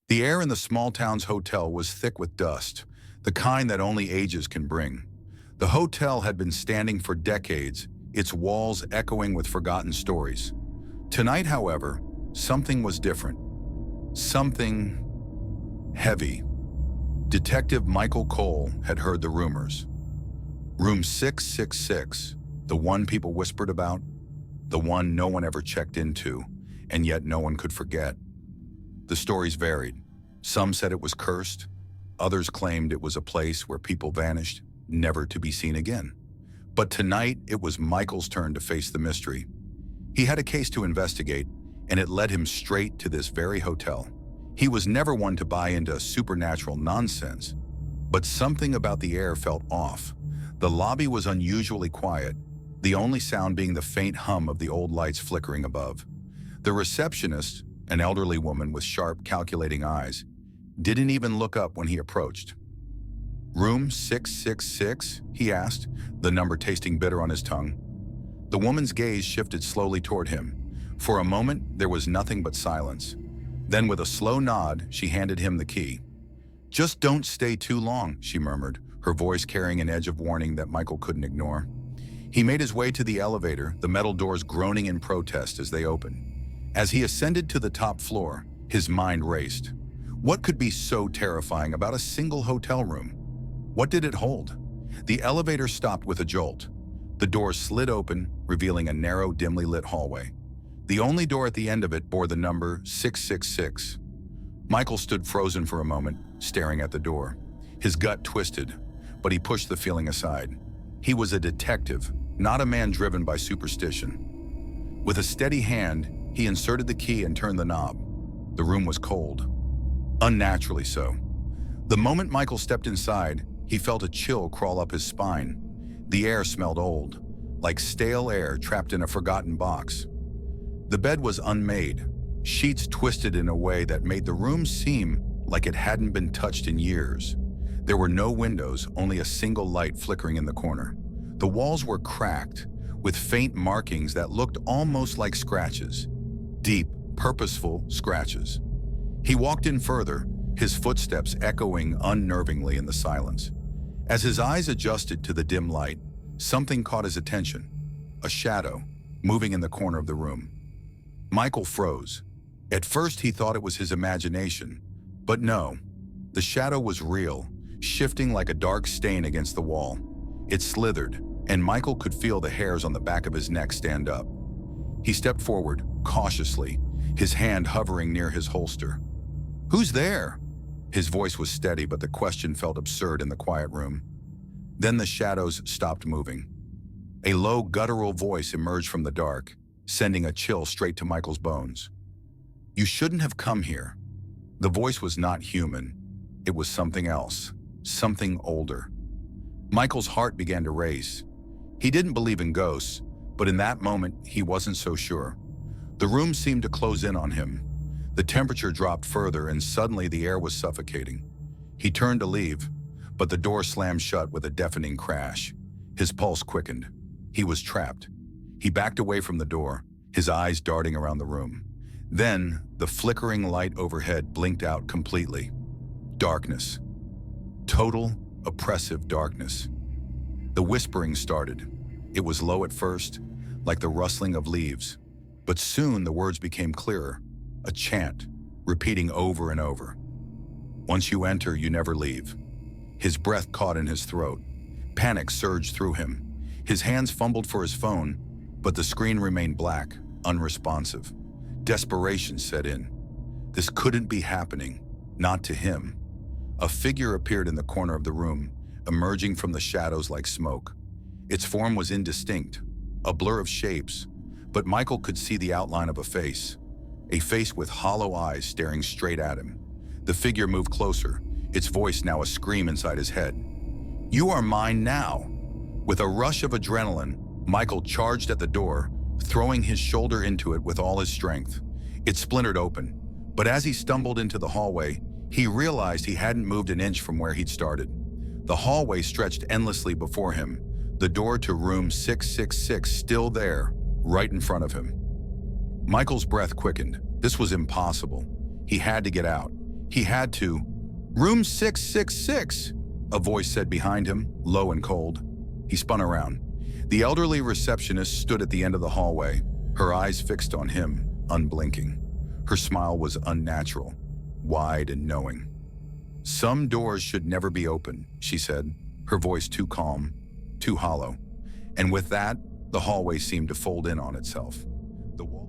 The air in the small town's hotel was thick with dust, the kind that only ages can bring. The hotel had been standing for decades, its walls echoing with forgotten stories. Tonight, however, something was different. Something heavy. Detective Michael Cole had heard the rumors. Room 666, the one people whispered about, the one no one ever checked into, and yet no one could forget. The stories varied. Some said it was cursed. Others claimed it was a place where people vanished, never to be seen again. But tonight, it was Michael's turn to face the mystery. He had a case to investigate, and it led him straight to this very hotel. He was never one to buy into supernatural nonsense, but something about the air felt off. The lobby was unusually quiet, the only sound being the faint hum of the old lights flickering above. The receptionist, an elderly woman with sharp, calculating eyes, didn't even look up when he approached. "Room 666?" he asked, the number tasting bitter on his tongue. The woman's gaze shifted slowly toward him. For a moment, there was nothing but silence. Then, with a slow nod, she handed him the key. "Just don't stay too long," she murmured, her voice carrying an edge of warning that Michael couldn't ignore. He made his way to the elevator, the metal doors groaning in protest as they opened. As he ascended to the top floor, his mind raced. What could be so terrifying about a single hotel room? What did it hold? The elevator stopped with a jolt. The doors slid open, revealing a narrow, dimly lit hallway. The only door at the end of it bore the number 666. Michael stood frozen for a moment, staring at the door. His gut twisted, but he pushed the feeling aside. He was a detective, not a man driven by superstition. With a steady hand, he inserted the key and turned the knob. The room was cold. Unnaturally so. The moment Michael stepped inside, he felt a chill crawl up his spine. The air smelled old, like stale air trapped in a forgotten box. The bed was unmade, sheets twisted in a way that made the room seem like it hadn't been touched in years. There were no windows, only a single light flickering in the corner. The walls were cracked, with faint markings that looked almost like scratches. Deep, purposeful scratches. He walked in further, his footsteps echoing unnervingly in the silence. As his eyes adjusted to the dim light, something caught his attention. A shadow, moving in the corner of the room. Michael froze. At first he thought it was his imagination, but no. The shadow was real, shifting like a dark stain against the wall. It slithered, and Michael could feel the hairs on the back of his neck stand up. He stepped forward, cautiously, his hand hovering near his holster. "Who's there?" His voice was steady, but the question felt absurd in the quiet room. Then the shadows stopped moving. A low, guttural voice emerged from the dark, sending a chill straight to Michael's bones. "You shouldn't have come here." The voice was not human. It was something else, something older. Michael's heart began to race. He didn't believe in ghosts, but in that moment, he wasn't so sure. The room seemed to close in on him. The temperature dropped further, and suddenly the air was suffocating. He turned to leave, but the door slammed shut with a deafening crash. His pulse quickened. He was trapped. He backed away from the door, his eyes darting around the room. Then, the flickering light overhead blinked out completely. Darkness. Total, oppressive darkness. The whispering started. It was low at first, like the rustling of leaves. But soon the words became clearer. A chant, repeating over and over. "Once you enter, you never leave." His breath caught in his throat. Panic surged through him. His hands fumbled for his phone, but the screen remained black, unresponsive. Desperation set in. This couldn't be happening, not to him. A figure appeared in the corner of the room, emerging from the shadows like smoke. Its form was indistinct, a blur of shapes, but Michael could see the outline of a face with hollow eyes staring straight at him. The figure moved closer, its voice now a scream inside his head. "You are mine now." With a rush of adrenaline, Michael charged at the door, throwing his shoulder into it with all his strength. It splintered open, but as he stumbled into the hallway, he realized he hadn't moved an inch from where he'd started. The hallway stretched endlessly before him, the door to room 666 still there, right in front of him. Michael's breath quickened. This was impossible. He had to get out. He had to. "Room 666, a voice said behind him, low and cold. He spun around. The elderly receptionist stood at the end of the hallway, her eyes fixed on him, unblinking. Her smile was unnatural, wide and knowing. "Some doors should never be open," she said, her voice too calm, too hollow. And with that, the hallway seemed to fold in on itself. The wall